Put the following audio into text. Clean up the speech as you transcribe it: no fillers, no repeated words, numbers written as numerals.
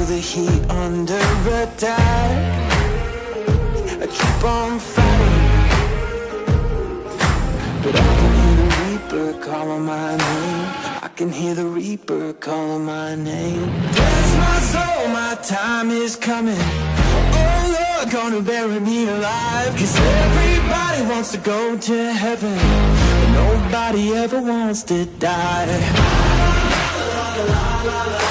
feel the heat under attack. I keep on fighting, but I can hear the Reaper calling my name. I can hear the Reaper calling my name. Bless my soul, my time is coming. Oh Lord, gonna bury me alive. 'Cause everybody wants to go to heaven, but nobody ever wants to die. La, la, la, la, la.